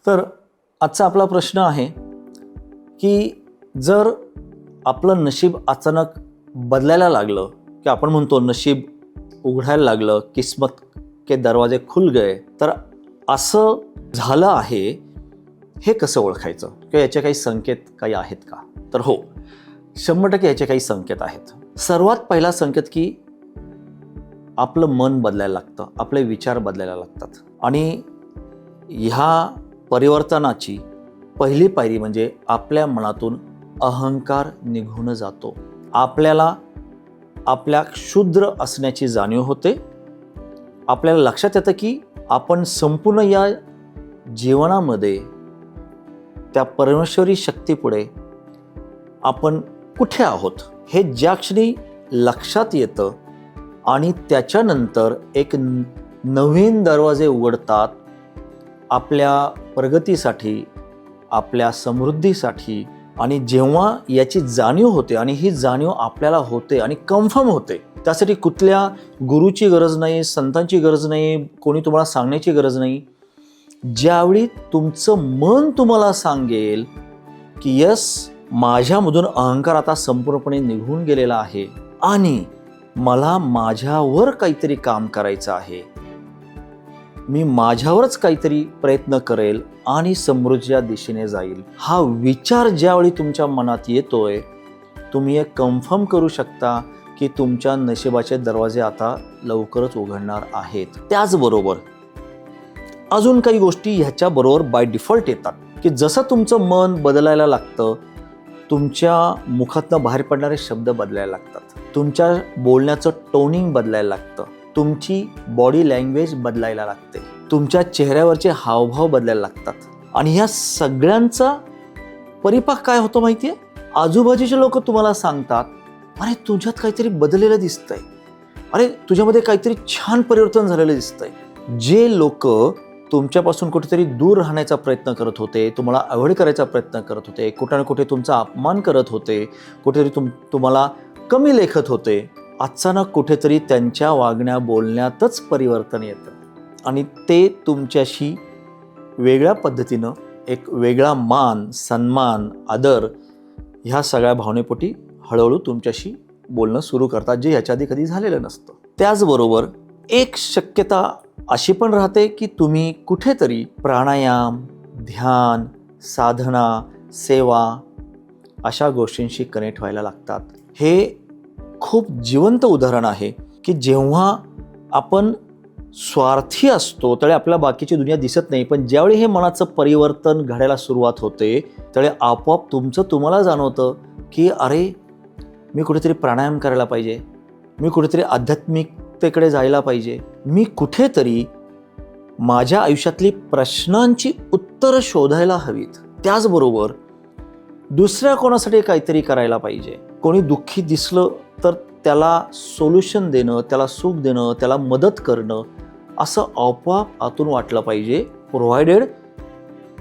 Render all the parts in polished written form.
तर आजचा आपला प्रश्न आहे की जर आपलं नशीब अचानक बदलायला लागलं, की आपण म्हणतो नशीब उघडायला लागलं, किस्मत के दरवाजे खुल गए, तर असं झालं आहे हे कसं ओळखायचं किंवा याचे काही संकेत काही आहेत का? तर हो, 100% याचे काही संकेत आहेत. सर्वात पहिला संकेत की आपलं मन बदलायला लागतं, आपले विचार बदलायला लागतात. आणि ह्या परिवर्तनाची पहिली पायरी म्हणजे आपल्या मनातून अहंकार निघून जातो. आपल्याला आपल्या क्षुद्र असण्याची जाणीव होते. आपल्याला लक्षात येतं की आपण संपूर्ण या जीवनामध्ये त्या परमेश्वरी शक्तीपुढे आपण कुठे आहोत हे ज्या क्षणी लक्षात येतं आणि त्याच्यानंतर एक नवीन दरवाजे उघडतात आपल्या प्रगतीसाठी, आपल्या समृद्धीसाठी. आणि जेव्हा याची जाणीव होते आणि ही जाणीव आपल्याला होते आणि कन्फर्म होते, त्यासाठी कुठल्या गुरुची गरज नाही, संतांची गरज नाही, कोणी तुम्हाला सांगण्याची गरज नाही. ज्यावेळी तुमचं मन तुम्हाला सांगेल की यस, माझ्यामधून अहंकार आता संपूर्णपणे निघून गेलेला आहे आणि मला माझ्यावर काहीतरी काम करायचं आहे, मी माझ्यावरच काहीतरी प्रयत्न करेल आणि समृद्धीच्या दिशेने जाईल, हा विचार ज्यावेळी तुमच्या मनात येतोय, तुम्ही एक कन्फर्म करू शकता की तुमच्या नशिबाचे दरवाजे आता लवकरच उघडणार आहेत. त्याचबरोबर अजून काही गोष्टी ह्याच्याबरोबर बाय डिफॉल्ट येतात की जसं तुमचं मन बदलायला लागतं, तुमच्या मुखातनं बाहेर पडणारे शब्द बदलायला लागतात, तुमच्या बोलण्याचं टोनिंग बदलायला लागतं, तुमची बॉडी लँग्वेज बदलायला लागते, तुमच्या चेहऱ्यावरचे हावभाव बदलायला लागतात. आणि ह्या सगळ्यांचा परिपाक काय होतो माहिती आहे? आजूबाजूचे लोक तुम्हाला सांगतात, अरे तुझ्यात काहीतरी बदललेलं दिसतंय, अरे तुझ्यामध्ये काहीतरी छान परिवर्तन झालेलं दिसतंय. जे लोक तुमच्यापासून कुठेतरी दूर राहण्याचा प्रयत्न करत होते, तुम्हाला अवॉइड करायचा प्रयत्न करत होते, कुठे ना कुठे तुमचा अपमान करत होते, कुठेतरी तुम्हाला कमी लेखत होते, अचानक कुठेतरी त्यांच्या वागण्या बोलण्यातच परिवर्तन येतं आणि ते तुमच्याशी वेगळ्या पद्धतीनं एक वेगळा मान, सन्मान, आदर ह्या सगळ्या भावनेपोटी हळूहळू तुमच्याशी बोलणं सुरू करतात, जे ह्याच्या आधी कधी झालेलं नसतं. त्याचबरोबर एक शक्यता अशी पण राहते की तुम्ही कुठेतरी प्राणायाम, ध्यान, साधना, सेवा अशा गोष्टींशी कनेक्ट व्हायला लागतात. हे खूप जिवंत उदाहरण आहे की जेव्हा आपण स्वार्थी असतो त्यावेळी आपल्याला बाकीची दुनिया दिसत नाही, पण ज्यावेळी हे मनाचं परिवर्तन घडायला सुरुवात होते त्यावेळी आपोआप तुम्हाला जाणवतं की अरे मी कुठेतरी प्राणायाम करायला पाहिजे, मी कुठेतरी आध्यात्मिकतेकडे जायला पाहिजे, मी कुठेतरी माझ्या आयुष्यातली प्रश्नांची उत्तरं शोधायला हवीत. त्याचबरोबर दुसऱ्या कोणासाठी काहीतरी करायला पाहिजे. कोणी दुःखी दिसलं तर त्याला सोल्युशन देणं, त्याला सुख देणं, त्याला मदत करणं असं आपोआप आतून वाटलं पाहिजे, प्रोव्हायडेड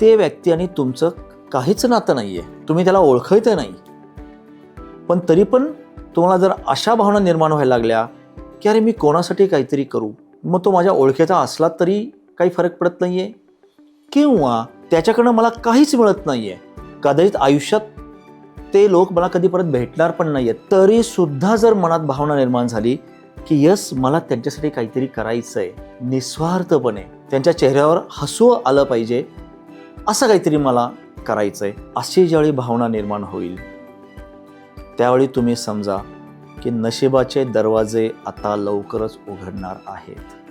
ते व्यक्ती आणि तुमचं काहीच नातं नाही आहे, तुम्ही त्याला ओळखत नाही. पण तरी पण तुम्हाला जर अशा भावना निर्माण व्हायला लागल्या की अरे मी कोणासाठी काहीतरी करू, मग तो माझ्या ओळखीचा असला तरी काही फरक पडत नाही आहे किंवा त्याच्याकडनं मला काहीच मिळत नाही आहे, कदाचित आयुष्यात ते लोक मला कधी परत भेटणार पण नाही आहेत, तरी सुद्धा जर मनात भावना निर्माण झाली की यस मला त्यांच्यासाठी काहीतरी करायचं आहे, निस्वार्थपणे त्यांच्या चेहऱ्यावर हसू आलं पाहिजे, असं काहीतरी मला करायचं आहे, अशी ज्यावेळी भावना निर्माण होईल त्यावेळी तुम्ही समजा की नशिबाचे दरवाजे आता लवकरच उघडणार आहेत.